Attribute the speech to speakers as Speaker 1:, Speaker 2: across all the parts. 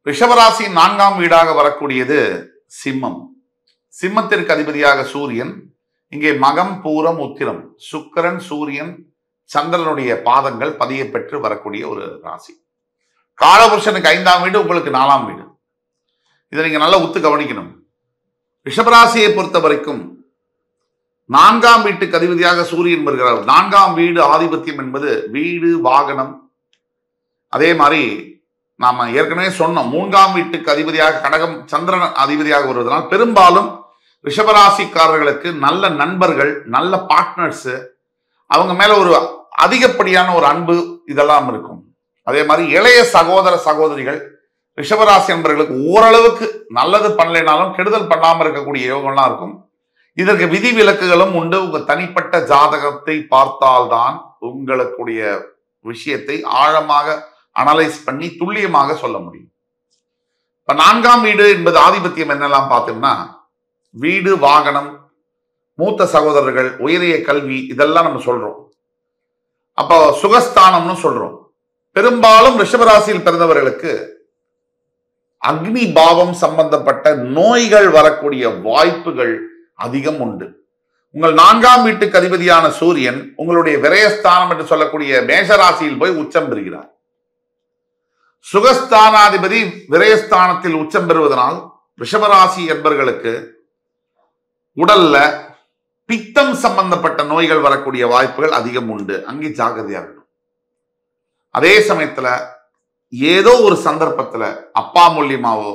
Speaker 1: ரிஷபராசியின் 4ஆம் வீடாக வரக்கூடியது சிம்மம். சிம்மத்திற்கு அதிபதியாக சூரியன். இங்கே மகம், பூரம், உத்திரம், சுக்கிரன், சூரியன், சந்திரனுடைய பாதங்கள் பதிய பெற்று வரக்கூடிய ஒரு ராசி. காலபுருஷனுக்கு 5ஆம் வீடு, உங்களுக்கு 4ஆம் வீடு. இதை நீங்க நல்லா உத்து கவனிக்கணும். ரிஷபராசியை பொறுத்த வரைக்கும் 4ஆம் வீட்டுக்கு அதிபதியாக சூரியன் வருகிறார். 4ஆம் வீடு ஆதிபத்தியம் என்பது வீடு, வாகனம். அதே மாதிரி நாம ஏற்கனவே சொன்னோம், 3ஆம் வீட்டுக்கு அதிபதியாக கடகம், சந்திரன் அதிபதியாக வருவதனால் பெரும்பாலும் ரிஷபராசிக்காரர்களுக்கு நல்ல நண்பர்கள், நல்ல பார்ட்னர்ஸ், அவங்க மேல ஒரு அதிகப்படியான ஒரு அன்பு இதெல்லாம் இருக்கும். அதே மாதிரி இளைய சகோதர சகோதரிகள் ரிஷபராசி என்பவர்களுக்கு ஓரளவுக்கு நல்லது பண்ணலைனாலும் கெடுதல் பண்ணாம இருக்கக்கூடிய யோகம்லாம் இருக்கும். இதற்கு விதி விலக்குகளும் உண்டு. உங்க தனிப்பட்ட ஜாதகத்தை பார்த்தால்தான் உங்களுடைய விஷயத்தை ஆழமாக அனலைஸ் பண்ணி துல்லியமாக சொல்ல முடியும். இப்ப 4ஆம் வீடு என்பது ஆதிபத்தியம் என்னெல்லாம் பார்த்தோம்னா, வீடு, வாகனம், மூத்த சகோதரர்கள், உயரிய கல்வி, இதெல்லாம் நம்ம சொல்றோம். அப்போ சுகஸ்தானம்னு சொல்றோம். பெரும்பாலும் ரிஷபராசியில் பிறந்தவர்களுக்கு அக்னி பாவம் சம்பந்தப்பட்ட நோய்கள் வரக்கூடிய வாய்ப்புகள் அதிகம் உண்டு. உங்கள் 4ஆம் வீட்டுக்கு அதிபதியான சூரியன் உங்களுடைய விரயஸ்தானம் என்று சொல்லக்கூடிய மேஷராசியில் போய் உச்சம் பெறுகிறார். சுகஸ்தானாதிபதி விரயஸ்தானத்தில் உச்சம் பெறுவதனால் ரிஷபராசி என்பவர்களுக்கு உடல்ல பித்தம் சம்பந்தப்பட்ட நோய்கள் வரக்கூடிய வாய்ப்புகள் அதிகம் உண்டு. அங்கே ஜாக்கிரதையாக இருக்கணும். அதே சமயத்துல ஏதோ ஒரு சந்தர்ப்பத்துல அப்பா மூலியமாவோ,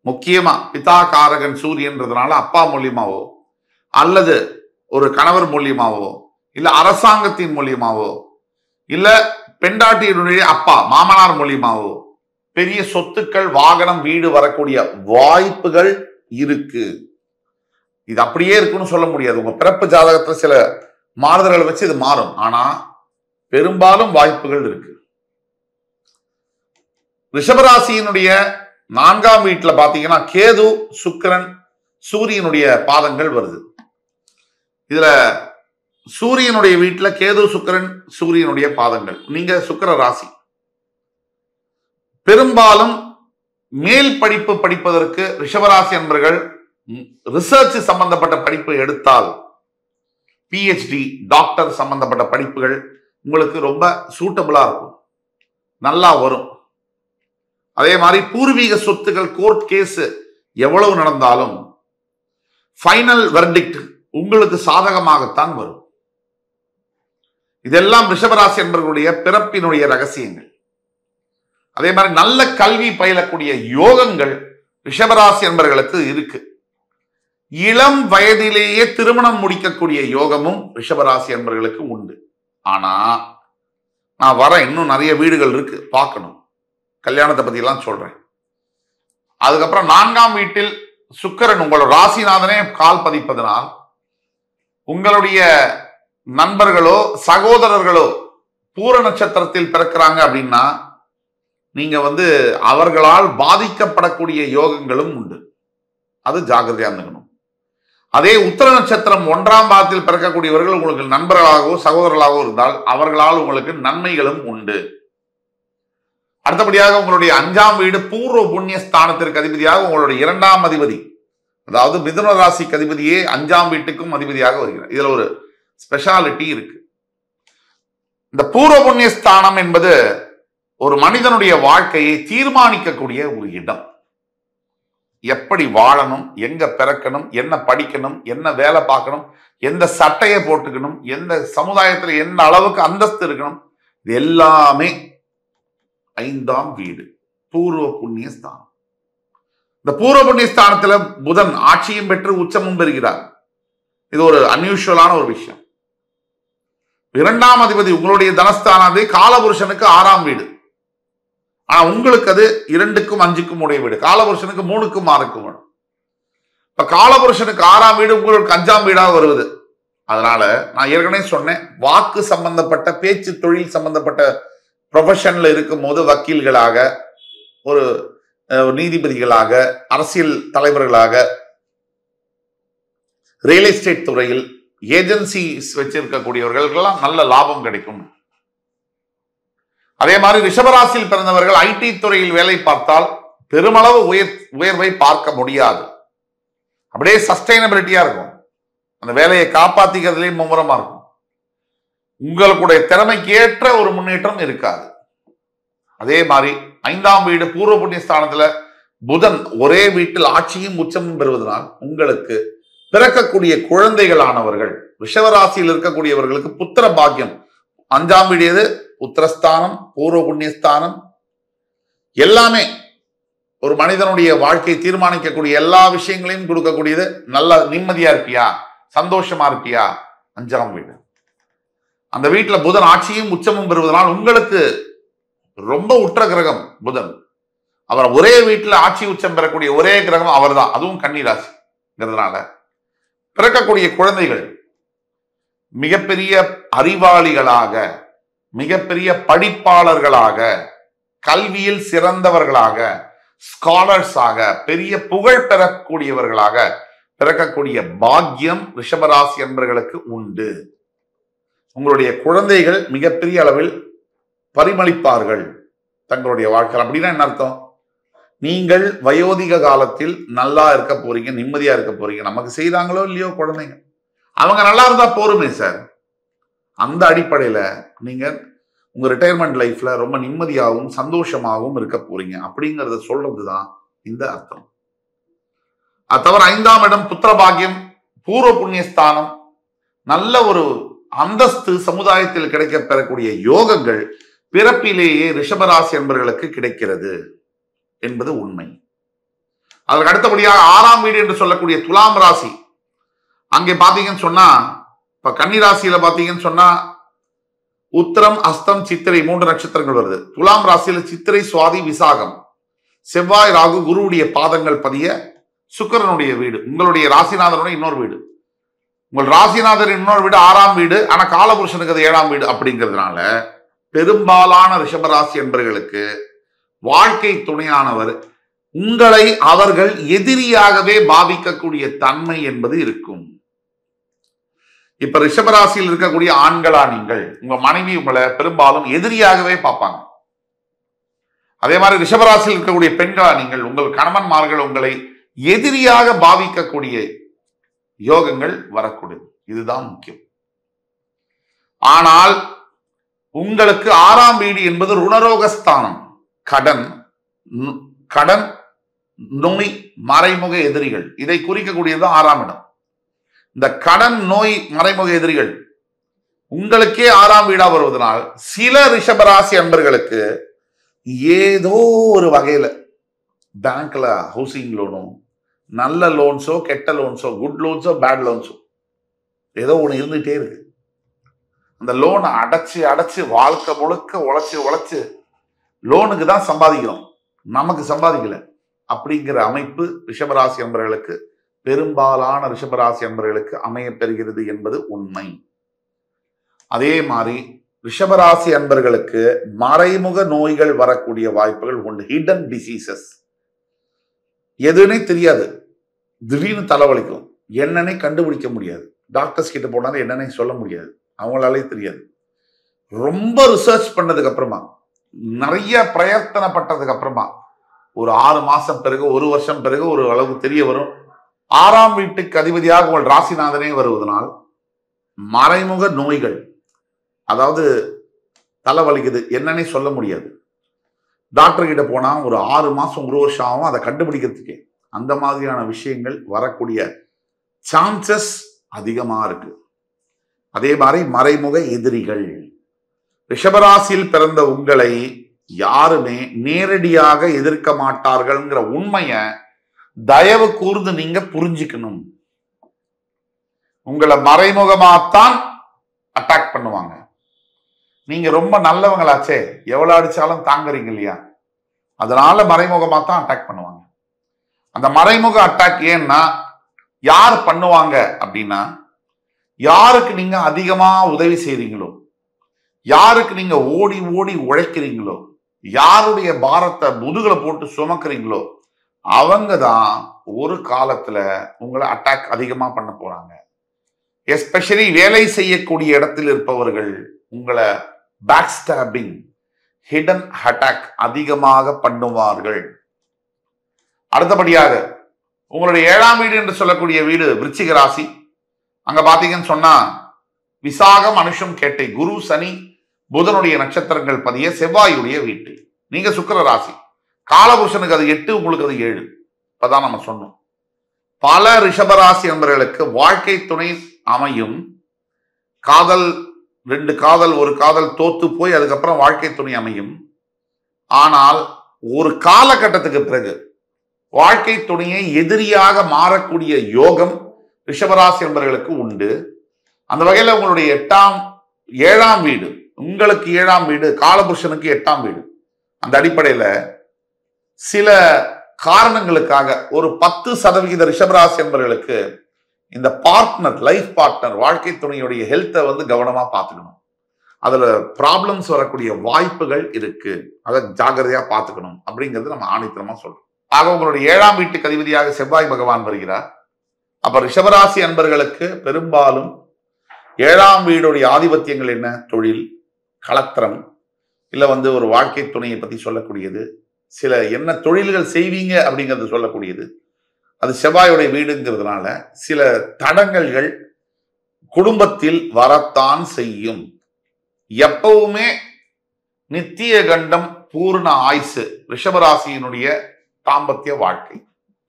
Speaker 1: முக்கியமா பிதா காரகன் சூரியன்றதுனால அப்பா மூலியமாவோ, அல்லது ஒரு கணவர் மூலியமாவோ, இல்ல அரசாங்கத்தின் மூலியமாவோ, இல்ல பெண்டாட்டியினுடைய அப்பா மாமனார் மூலியமாவோ பெரிய சொத்துக்கள், வாகனம், வீடு வரக்கூடிய வாய்ப்புகள் இருக்கு. இது அப்படியே இருக்குன்னு சொல்ல முடியாது. உங்க பிறப்பு ஜாதகத்துல சில மாறுதல்களை வச்சு இது மாறும். ஆனா பெரும்பாலும் வாய்ப்புகள் இருக்கு. ரிஷபராசியினுடைய 4ஆம் வீட்டுல பாத்தீங்கன்னா கேது, சுக்கிரன், சூரியனுடைய பாதங்கள் வருது. இதுல சூரியனுடைய வீட்டுல கேது, சுக்கிரன், சூரியனுடைய பாதங்கள். நீங்க சுக்கிர ராசி. பெரும்பாலும் மேல் படிப்பு படிப்பதற்கு ரிஷபராசி என்பவர்கள் ரிசர்ச் சம்பந்தப்பட்ட படிப்பு எடுத்தால், பிஹெச்டி, டாக்டர் சம்பந்தப்பட்ட படிப்புகள் உங்களுக்கு ரொம்ப சூட்டபிளா இருக்கும், நல்லா வரும். அதே மாதிரி பூர்வீக சொத்துக்கள், கோர்ட் கேஸ் எவ்வளவு நடந்தாலும் ஃபைனல் வெர்டிக்ட் உங்களுக்கு சாதகமாகத்தான் வரும். இதெல்லாம் ரிஷபராசி என்பவர்களுடைய பிறப்பினுடைய ரகசியங்கள். அதே மாதிரி நல்ல கல்வி பயிலக்கூடிய யோகங்கள் ரிஷபராசி என்பவர்களுக்கு இருக்கு. இளம் வயதிலேயே திருமணம் முடிக்கக்கூடிய யோகமும் ரிஷபராசி என்பவர்களுக்கு உண்டு. ஆனா நான் வரேன், இன்னும் நிறைய வீடுகள் இருக்கு பார்க்கணும், கல்யாணத்தை பத்தி எல்லாம் சொல்றேன். அதுக்கப்புறம் 4ஆம் வீட்டில் சுக்கிரன் உங்களோட ராசிநாதனே கால் பதிப்பதனால் உங்களுடைய நண்பர்களோ சகோதரர்களோ பூர நட்சத்திரத்தில் பிறக்கிறாங்க அப்படின்னா நீங்க அவர்களால் பாதிக்கப்படக்கூடிய யோகங்களும் உண்டு. அது ஜாக்கிரதையா இருந்துக்கணும். அதே உத்திர நட்சத்திரம் 1ஆம் பாதத்தில் பிறக்கக்கூடியவர்கள் உங்களுக்கு நண்பர்களாகவோ சகோதரர்களாகவோ இருந்தால் அவர்களால் உங்களுக்கு நன்மைகளும் உண்டு. அடுத்தபடியாக உங்களுடைய 5ஆம் வீடு பூர்வ புண்ணிய ஸ்தானத்திற்கு அதிபதியாக உங்களுடைய 2ஆம் அதிபதி, அதாவது மிதுன ராசிக்கு அதிபதியே 5ஆம் வீட்டுக்கும் அதிபதியாக வருகிறார். இதுல ஒரு ஸ்பெஷாலிட்டி இருக்கு. இந்த பூர்வ புண்ணிய ஸ்தானம் என்பது ஒரு மனிதனுடைய வாழ்க்கையை தீர்மானிக்கக்கூடிய ஒரு இடம். எப்படி வாழணும், எங்க பிறக்கணும், என்ன படிக்கணும், என்ன வேலை பார்க்கணும், எந்த சட்டையை போட்டுக்கணும், எந்த சமுதாயத்துல என்ன அளவுக்கு அந்தஸ்து இருக்கணும், இது எல்லாமே 5ஆம் வீடு பூர்வ புண்ணிய ஸ்தானம். இந்த பூர்வ புண்ணிய ஸ்தானத்துல புதன் ஆட்சியும் பெற்று உச்சமும் பெறுகிறார். இது ஒரு அன்யூஷுவலான ஒரு விஷயம். 2ஆம் அதிபதி உங்களுடைய தனஸ்தானாதிபதி காலபுருஷனுக்கு 6ஆம் வீடு. ஆனா உங்களுக்கு அது 2க்கும் 5க்கும் உடைய வீடு. காலபுருஷனுக்கு 3க்கும் 6க்கும் வீடு. இப்ப காலபுருஷனுக்கு 6ஆம் வீடு உங்களுக்கு 5ஆம் வீடாக வருவது. அதனால நான் ஏற்கனவே சொன்னேன், வாக்கு சம்பந்தப்பட்ட பேச்சு தொழில் சம்பந்தப்பட்ட ப்ரொஃபஷன்ல இருக்கும் போது வக்கீல்களாக, ஒரு நீதிபதிகளாக, அரசியல் தலைவர்களாக, ரியல் எஸ்டேட் துறையில் ஏஜென்சிஸ் வச்சிருக்கக்கூடியவர்களுக்கெல்லாம் நல்ல லாபம் கிடைக்கும். அதே மாதிரி ரிஷபராசியில் பிறந்தவர்கள் ஐடி துறையில் வேலை பார்த்தால் பெருமளவு உயர்வை பார்க்க முடியாது. அப்படியே சஸ்டைனபிலிட்டியா இருக்கும். அந்த வேலையை காப்பாத்திக்கிறதுலேயும் மும்முரமா இருக்கும். உங்களுடைய திறமைக்கு ஏற்ற ஒரு முன்னேற்றம் இருக்காது. அதே மாதிரி 5ஆம் வீடு பூர்வ புண்ணிய ஸ்தானத்துல புதன் ஒரே வீட்டில் ஆட்சியும் உச்சமும் பெறுவதனால் உங்களுக்கு பிறக்கக்கூடிய குழந்தைகளானவர்கள் ரிஷபராசியில் இருக்கக்கூடியவர்களுக்கு புத்திர பாக்கியம். 5ஆம் வீடு எது? புத்திரஸ்தானம், பூர்வ புண்ணியஸ்தானம். எல்லாமே ஒரு மனிதனுடைய வாழ்க்கையை தீர்மானிக்கக்கூடிய எல்லா விஷயங்களையும் கொடுக்கக்கூடியது. நல்ல நிம்மதியா இருப்பியா, சந்தோஷமா இருப்பியா? 5ஆம் வீடு. அந்த வீட்டுல புதன் ஆட்சியும் உச்சமும் பெறுவதனால் உங்களுக்கு ரொம்ப உற்ற கிரகம் புதன். அவர் ஒரே வீட்டுல ஆட்சி உச்சம் பெறக்கூடிய ஒரே கிரகம் அவர் தான். அதுவும் கன்னி ராசிங்கிறதுனால பிறக்கக்கூடிய குழந்தைகள் மிகப்பெரிய அறிவாளிகளாக, மிகப்பெரிய படிப்பாளர்களாக, கல்வியில் சிறந்தவர்களாக, ஸ்காலர்ஸாக, பெரிய புகழ் பெறக்கூடியவர்களாக பிறக்கக்கூடிய பாக்கியம் ரிஷபராசி என்பவர்களுக்கு உண்டு. உங்களுடைய குழந்தைகள் மிகப்பெரிய அளவில் பரிமளிப்பார்கள் தங்களுடைய வாழ்க்கை. அப்படின்னா என்ன அர்த்தம்? நீங்கள் வயோதிக காலத்தில் நல்லா இருக்க போறீங்க, நிம்மதியா இருக்க போறீங்க. நமக்கு செய்தாங்களோ இல்லையோ குழந்தைங்க, அவங்க நல்லா இருந்தா போருமே சார். அந்த அடிப்படையில நீங்க உங்க ரிட்டையர்மெண்ட் லைஃப்ல ரொம்ப நிம்மதியாகவும் சந்தோஷமாகவும் இருக்க போறீங்க அப்படிங்கறத சொல்றதுதான் இந்த அர்த்தம். அது தவிர 5ஆம் இடம் புத்திர பாக்கியம், பூர்வ புண்ணியஸ்தானம், நல்ல ஒரு அந்தஸ்து சமுதாயத்தில் கிடைக்க பெறக்கூடிய யோகங்கள் பிறப்பிலேயே ரிஷபராசி என்பவர்களுக்கு கிடைக்கிறது என்பது உண்மை. அதற்கு அடுத்தபடியாக 6ஆம் வீடு என்று சொல்லக்கூடிய துலாம் ராசி. அங்கே பாத்தீங்கன்னு சொன்னா, இப்ப கன்னி ராசியில பாத்தீங்கன்னு சொன்னா உத்திரம், அஸ்தம், சித்திரை 3 நட்சத்திரங்கள் வருது. துலாம் ராசியில சித்திரை, சுவாதி, விசாகம். செவ்வாய், ராகு, குருவுடைய பாதங்கள் பதிய சுக்கிரனுடைய வீடு, உங்களுடைய ராசிநாதனுடைய இன்னொரு வீடு. உங்கள் ராசிநாதர் இன்னொரு வீடு 6ஆம் வீடு. ஆனா காலபுருஷனுக்கு அது 7ஆம் வீடு அப்படிங்கிறதுனால பெரும்பாலான ரிஷபராசி என்பவர்களுக்கு வாழ்க்கை துணையானவர் உங்களை அவர்கள் எதிரியாகவே பாவிக்கக்கூடிய தன்மை என்பது இருக்கும். இப்ப ரிஷபராசியில் இருக்கக்கூடிய ஆண்களா நீங்கள், உங்க மனைவி உங்களை பெரும்பாலும் எதிரியாகவே பார்ப்பாங்க. அதே மாதிரி ரிஷபராசியில் இருக்கக்கூடிய பெண்களா நீங்கள், உங்கள் கணவன்மார்கள் உங்களை எதிரியாக பாவிக்கக்கூடிய யோகங்கள் வரக்கூடியது. இதுதான் முக்கியம். ஆனால் உங்களுக்கு 6ஆம் வீடு என்பது ருணரோகஸ்தானம். கடன், நோய், மறைமுக எதிரிகள், இதை குறிக்கக்கூடியது 6ஆம் இடம். இந்த கடன், நோய், மறைமுக எதிரிகள் உங்களுக்கே 6ஆம் வீடா வருவதனால் சில ரிஷபராசி அன்பர்களுக்கு ஏதோ ஒரு வகையில பேங்க்ல ஹவுசிங் லோனோ, நல்ல லோன்ஸோ, கெட்ட லோன்ஸோ, குட் லோன்ஸோ, பேட் லோன்ஸோ, ஏதோ ஒண்ணு இருந்துட்டே இருக்கு. அந்த லோனை அடைச்சு வாழ்க்கை முழுக்க உழைச்சு லோனுக்கு தான் சம்பாதிக்கிறோம், நமக்கு சம்பாதிக்கல அப்படிங்கிற அமைப்பு ரிஷபராசி அன்பர்களுக்கு, பெரும்பாலான ரிஷபராசி அன்பர்களுக்கு அமைய பெறுகிறது என்பது உண்மை. அதே மாதிரி ரிஷபராசி அன்பர்களுக்கு மறைமுக நோய்கள் வரக்கூடிய வாய்ப்புகள் உண்டு. ஹிடன் டிசீசஸ், எதுனே தெரியாது, திடீர்னு தலைவலிக்கும், என்னன்னே கண்டுபிடிக்க முடியாது. டாக்டர்ஸ் கிட்ட போனாலும் என்னன்னே சொல்ல முடியாது, அவங்களாலே தெரியாது. ரொம்ப ரிசர்ச் பண்ணதுக்கு அப்புறமா, நிறைய பிரயத்தனப்பட்டதுக்கு அப்புறமா ஒரு 6 மாசம் பிறகு, 1 வருஷம் பிறகு ஒரு அளவுக்கு தெரிய வரும். 6ஆம் வீட்டுக்கு அதிபதியாக உங்கள் ராசிநாதனே வருவதனால் மறைமுக நோய்கள், அதாவது தலைவலிக்குது, என்னன்னே சொல்ல முடியாது. டாக்டர் கிட்ட போனா ஒரு 6 மாசம் 1 வருஷம் ஆகும் அதை கண்டுபிடிக்கிறதுக்கே. அந்த மாதிரியான விஷயங்கள் வரக்கூடிய சான்சஸ் அதிகமா இருக்கு. அதே மாதிரி மறைமுக எதிரிகள், ரிஷபராசியில் பிறந்த உங்களை யாருமே நேரடியாக எதிர்க்க மாட்டார்கள்ங்கிற உண்மைய தயவு கூர்ந்து நீங்க புரிஞ்சுக்கணும். உங்களை மறைமுகமாத்தான் அட்டாக் பண்ணுவாங்க. நீங்க ரொம்ப நல்லவங்களாச்சே, எவ்வளவு அடிச்சாலும் தாங்குறீங்க இல்லையா, அதனால மறைமுகமாத்தான் அட்டாக் பண்ணுவாங்க. அந்த மறைமுக அட்டாக் ஏன்னா யார் பண்ணுவாங்க அப்படின்னா, யாருக்கு நீங்க அதிகமா உதவி செய்றீங்களோ, யாருக்கு நீங்க ஓடி ஓடி உழைக்கிறீங்களோ, யாருடைய பாரத்தை முதுகுல போட்டு சுமக்கிறீங்களோ, அவங்க தான் ஒரு காலத்துல உங்களை அட்டாக் அதிகமா பண்ண போறாங்க. எஸ்பெஷலி வேலை செய்யக்கூடிய இடத்தில் இருப்பவர்கள் உங்களை பேக் ஸ்டாபிங், ஹிடன் அட்டாக் அதிகமாக பண்ணுவார்கள். அடுத்தபடியாக உங்களுடைய 7ஆம் வீடு என்று சொல்லக்கூடிய வீடு விருச்சிக ராசி. அங்க பாத்தீங்கன்னு சொன்னா விசாகம், அனுஷம், கேட்டை, குரு, சனி, புதனுடைய நட்சத்திரங்கள் பதிய செவ்வாயுடைய வீட்டு. நீங்க சுக்கிர ராசி. காலபுருஷனுக்கு அது 8, உங்களுக்கு அது 7. இப்பதான் நம்ம சொன்னோம். பல ரிஷபராசி நண்பர்களுக்கு வாழ்க்கை துணை அமையும். காதல், 2 காதல், 1 காதல் தோத்து போய் அதுக்கப்புறம் வாழ்க்கை துணை அமையும். ஆனால் ஒரு காலகட்டத்துக்கு பிறகு வாழ்க்கை துணையை எதிரியாக மாறக்கூடிய யோகம் ரிஷபராசி நண்பர்களுக்கு உண்டு. அந்த வகையில உங்களுடைய 7ஆம் வீடு, உங்களுக்கு 7ஆம் வீடு, காலபுருஷனுக்கு 8ஆம் வீடு. அந்த அடிப்படையில சில காரணங்களுக்காக ஒரு 10% ரிஷபராசி என்பவர்களுக்கு இந்த பார்ட்னர், லைஃப் பார்ட்னர், வாழ்க்கை துணையுடைய ஹெல்த்தை கவனமா பார்த்துக்கணும். அதுல ப்ராப்ளம்ஸ் வரக்கூடிய வாய்ப்புகள் இருக்கு. அதை ஜாகிரதையா பார்த்துக்கணும் அப்படிங்கிறது நம்ம ஆணித்தரமா சொல்றோம். ஆக உங்களுடைய 7ஆம் வீட்டுக்கு அதிபதியாக செவ்வாய் பகவான் வருகிறார். அப்ப ரிஷபராசி அன்பர்களுக்கு பெரும்பாலும் 7ஆம் வீடுடைய ஆதிபத்தியங்கள் என்ன? தொழில், கலத்திரம், இல்ல ஒரு வாழ்க்கை துணையை பத்தி சொல்லக்கூடியது, சில என்ன தொழில்கள் செய்வீங்க அப்படிங்கிறது சொல்லக்கூடியது. அது செவ்வாயுடைய வீடுங்கிறதுனால சில தடங்கல்கள் குடும்பத்தில் வரத்தான் செய்யும். எப்பவுமே நித்திய கண்டம், பூர்ண ஆயுசு ரிஷபராசியினுடைய தாம்பத்திய வாழ்க்கை.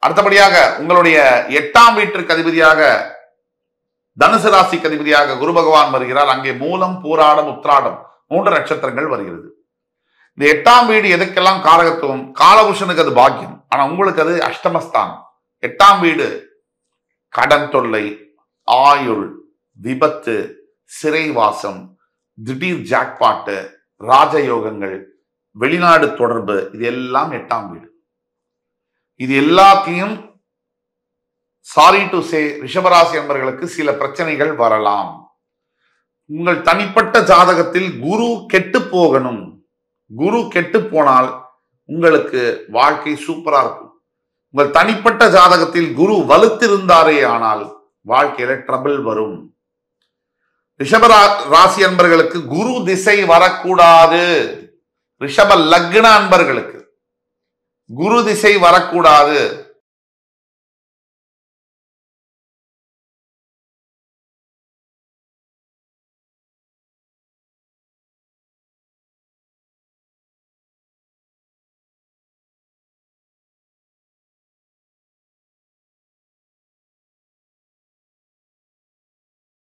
Speaker 1: அடுத்தபடியாக உங்களுடைய 8ஆம் வீட்டிற்கு அதிபதியாக தனுசு ராசிக்கு அதிபதியாக குரு பகவான் வருகிறார். அங்கே மூலம், பூராடம், உத்திராடம் 3 நட்சத்திரங்கள் வருகிறது. இந்த 8ஆம் வீடு எதுக்கெல்லாம் காரகத்துவம்? காலபுருஷனுக்கு அது பாக்கியம், ஆனா உங்களுக்கு அது அஷ்டமஸ்தானம். 8ஆம் வீடு கடன் தொல்லை, ஆயுள், விபத்து, சிறைவாசம், திடீர் ஜாக்பாட்டு, ராஜயோகங்கள், வெளிநாடு தொடர்பு, இது எல்லாம் 8ஆம் வீடு. இது எல்லாத்தையும் சாரி டு சே ரிஷபராசி என்பவர்களுக்கு சில பிரச்சனைகள் வரலாம். உங்கள் தனிப்பட்ட ஜாதகத்தில் குரு கெட்டு போகணும். குரு கெட்டு போனால் உங்களுக்கு வாழ்க்கை சூப்பரா இருக்கும். உங்கள் தனிப்பட்ட ஜாதகத்தில் குரு வலுத்திருந்தாரே ஆனால் வாழ்க்கையில ட்ரபிள் வரும். ரிஷப ராசி அன்பர்களுக்கு குரு திசை வரக்கூடாது. ரிஷப லக்ன அன்பர்களுக்கு குரு திசை வரக்கூடாது.